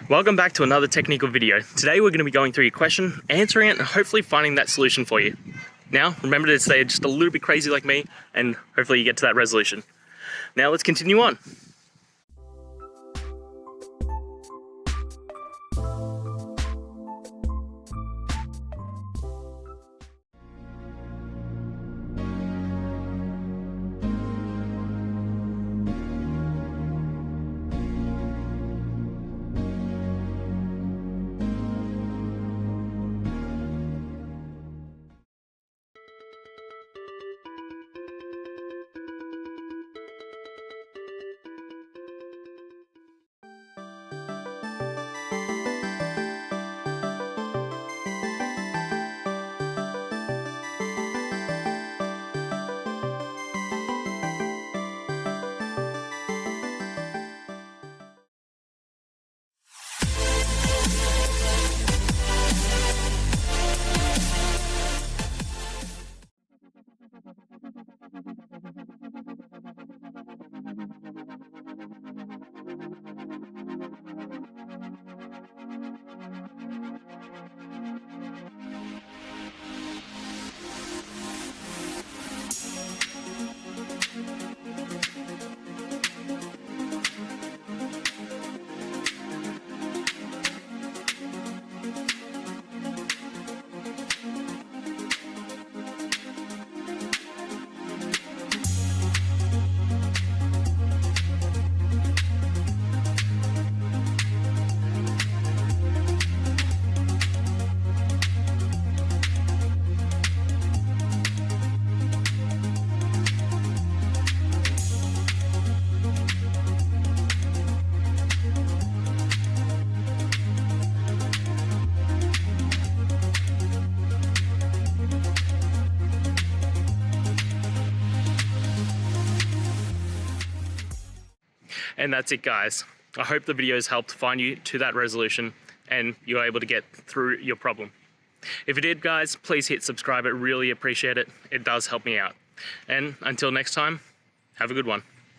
Welcome back to another technical video. Today we're going to be going through your question, answering it, and hopefully finding that solution for you. Now, remember to stay just a little bit crazy like me, and hopefully you get to that resolution. Now let's continue on. And that's it, guys. I hope the video has helped find you to that resolution and you're able to get through your problem. If it did, guys, please hit subscribe. I really appreciate it. It does help me out. And until next time, have a good one.